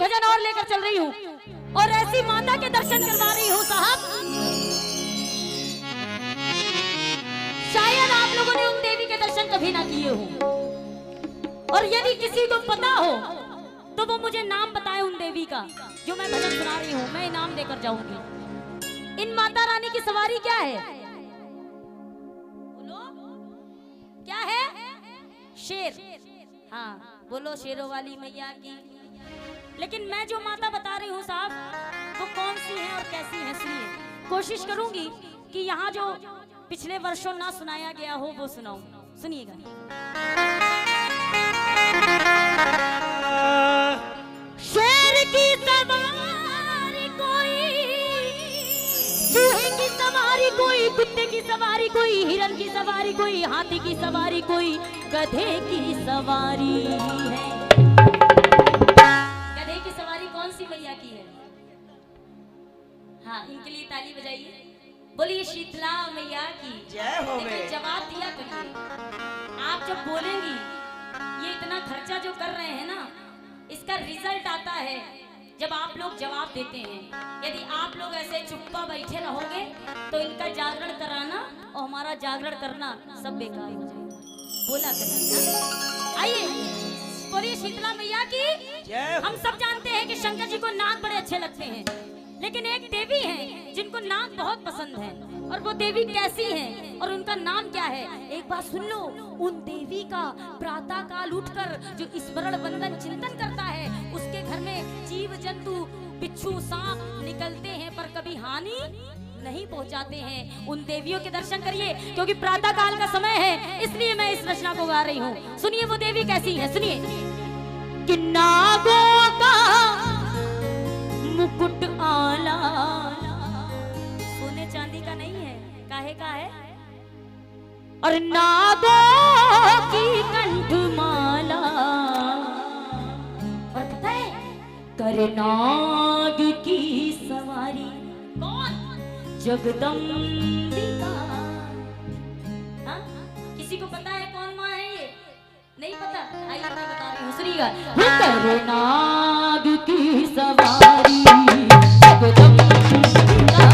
भजन और लेकर चल रही हूँ और ऐसी माता के दर्शन करवा रही हूँ साहब। शायद आप लोगों ने उन देवी के दर्शन कभी ना किए हो, और यदि किसी को पता हो तो वो मुझे नाम बताए उन देवी का जो मैं भजन सुना रही हूँ, मैं इनाम देकर जाऊंगी। इन माता रानी की सवारी क्या है? बोलो क्या है? शेर। हाँ बोलो शेरों वाली मैया की। लेकिन मैं जो माता बता रही हूँ साहब वो कौन सी है और कैसी है, सुनिए। कोशिश करूंगी कि यहाँ जो पिछले वर्षों ना सुनाया गया हो वो सुनाऊं, सुनिएगा। शेर की सवारी कोई, चूहे की सवारी कोई, कुत्ते की सवारी कोई, हिरन की सवारी कोई, हाथी की सवारी कोई, गधे की सवारी है। गधे की सवारी कौन सी मैया की है? हाँ इनके लिए ताली बजाइए। बोलिए शीतला मैया की जय हो। जवाब दिया करिए। आप जब बोलेंगी ये इतना खर्चा जो कर रहे हैं ना, इसका रिजल्ट आता है जब आप लोग जवाब देते हैं। यदि आप लोग ऐसे चुप्पा बैठे रहोगे तो इनका जागरण कराना और हमारा जागरण करना सब बेकार हो जाएगा। बोला करिए। आइए बोलिए शीतला मैया की। हम सब जानते हैं कि शंकर जी को नाग बड़े अच्छे लगते हैं, लेकिन एक देवी है जिनको नाग बहुत पसंद है, और वो देवी कैसी है और उनका नाम क्या है? एक बात सुन लो। उन देवी का प्रातः काल उठकर जो स्मरण वंदन चिंतन करता है, उसके घर में जीव जंतु बिच्छू सांप निकलते हैं पर कभी हानि नहीं पहुंचाते हैं। उन देवियों के दर्शन करिए, क्योंकि प्रातः काल का समय है, इसलिए मैं इस रचना को गा रही हूँ। सुनिए वो देवी कैसी है, सुनिए। कि नागों का मुकुट आला, सोने चांदी का नहीं है, काहे का है? और नागों की कंठमाला, और पता है करनाग की सवारी कौन? जगदम्बिका। हाँ? किसी को पता है कौन माँ है ये? नहीं पता? आइए मैं बता रही हूँ, सुनिएगा। करनाग की सवारी जगदम्बिका,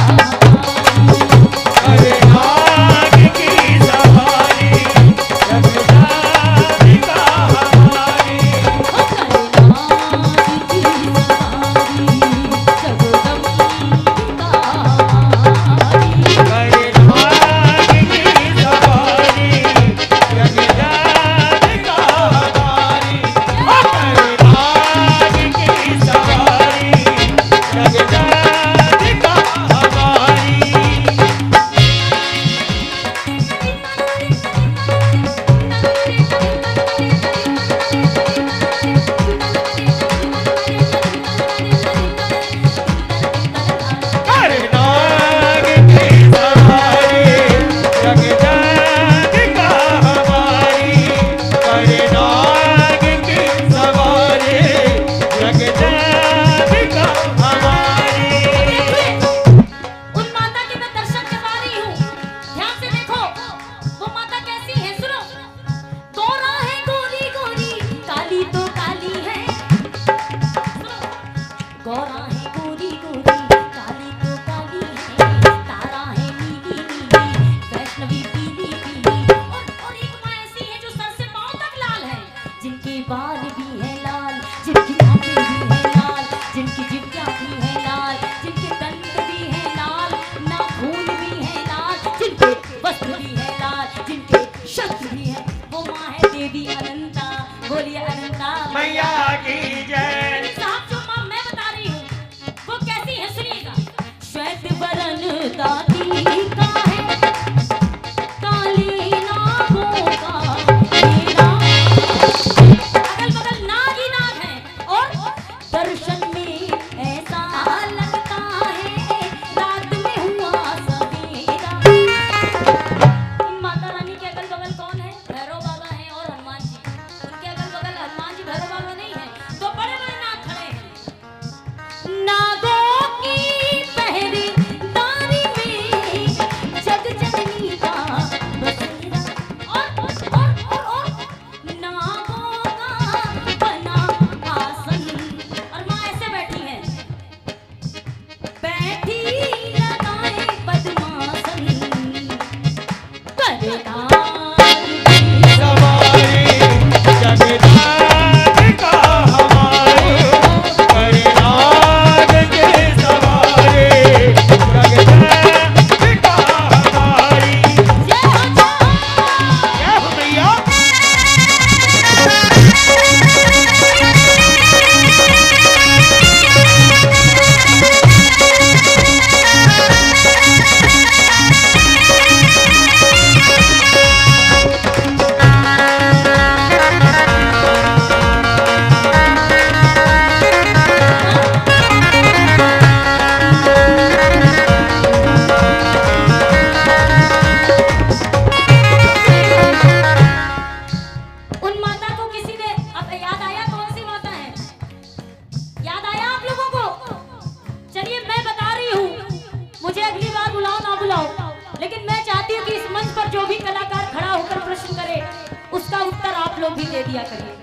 भी दे दिया करिए।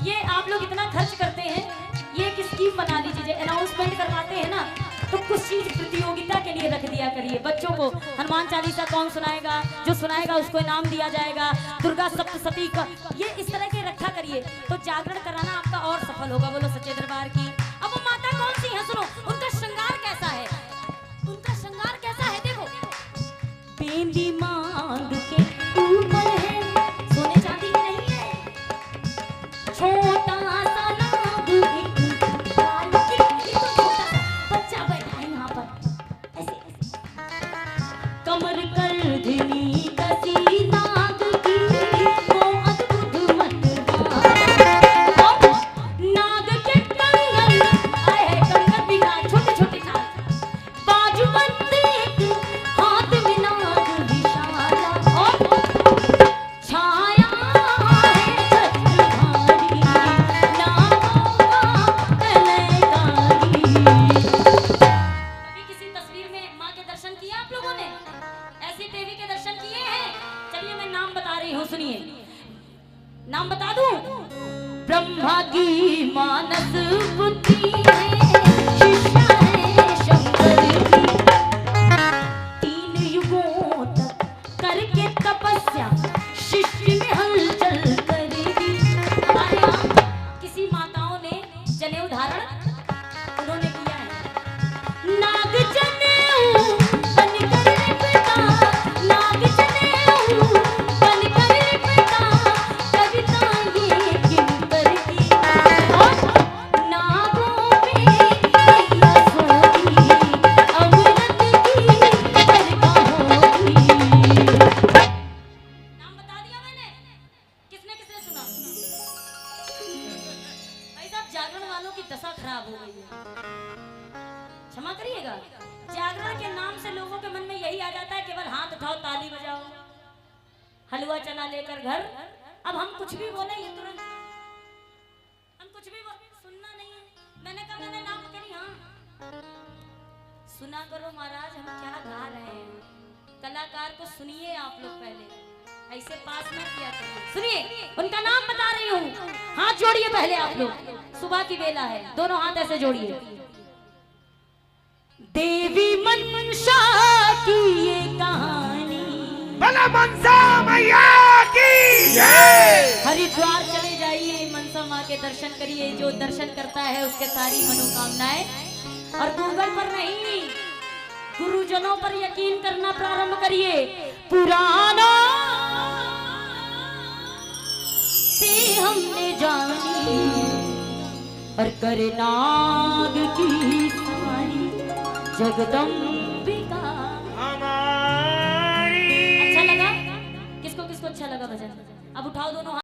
ये आप लोग इतना खर्च करते हैं, ये एक स्कीम बना लीजिए। अनाउंसमेंट करवाते हैं ना, तो कुछ चीज प्रतियोगिता के लिए रख दिया करिए। बच्चों को हनुमान चालीसा कौन सुनाएगा, जो सुनाएगा उसको इनाम दिया जाएगा। दुर्गा सप्तशती का ये इस तरह के रखा करिए, तो जागरण कराना आपका और सफल होगा। बोलो सच्चे दरबार की। अब वो माता कौन सी है, सुनो उनका श्रृंगार कैसा है। उनका श्रृंगार कैसा है, देखो बेंदी मांग के ऊपर है, सोने चांदी की नहीं है, छोटा सा नाग बच्चा बैठा है यहाँ पर ऐसे ऐसे, कमर कर धनी कसी नाग की वो अद्भुत मतवार, नाग के कंगन आए है, कंगन भी नाग, छोटे छोटे नाग, बाजूबंद एक हाथ में नाग विशाला, और छाया है छत्रधारी नागों का कलयकारी। कभी किसी तस्वीर में माँ के दर्शन किए आप लोगों ने? ऐसी देवी के दर्शन किए हैं? चलिए मैं नाम बता रही हूँ, सुनिए। नाम बता दूं? ब्रह्मा की मानस बुद्धि है, शिष्या है शंकर की, 3 युगों तक करके तपस्या शिष्य में हलचल करेगी। हमारे यहाँ किसी माताओं ने जनेऊ धारण उन्होंने किया है। नाग जनेऊ बनकर लिपटा, नाग जनेऊ बनकर लिपटा, कविता ये किंकर की, और नागों में मैया सोई, अमृत की बरखा होगी। नाम बता दिया मैंने, किसने किसने सुना? भाई साहब जागरण वालों की दशा खराब हो गई है, क्षमा करिएगा। जागरण के नाम से लोगों के मन में यही आ जाता है, केवल हाथ उठाओ ताली बजाओ, हलवा चना लेकर घर। अब हम कुछ भी बोले ये तुरंत, हम कुछ भी सुनना नहीं है। मैंने कहा मैंने नाम करी, हाँ सुना करो महाराज, हम क्या गा रहे हैं। कलाकार को सुनिए आप लोग, पहले ऐसे पास में किया करिए। सुनिए उनका नाम बता रही हूँ, हाथ जोड़िए पहले आप लोग, सुबह की बेला है, दोनों हाथ ऐसे जोड़िए। देवी मनसा की ये कहानी, भला मनसा मैया की जय। हरिद्वार चले जाइए, मनसा माँ के दर्शन करिए। जो दर्शन करता है उसके सारी मनोकामनाएं, और गूगल पर नहीं गुरुजनों पर यकीन करना प्रारंभ करिए। पुराना से हमने जानी और करे नाग की सवारी जगदम्बिका। हमारी अच्छा लगा? किसको किसको अच्छा लगा भजन? अब उठाओ दोनों हाथ।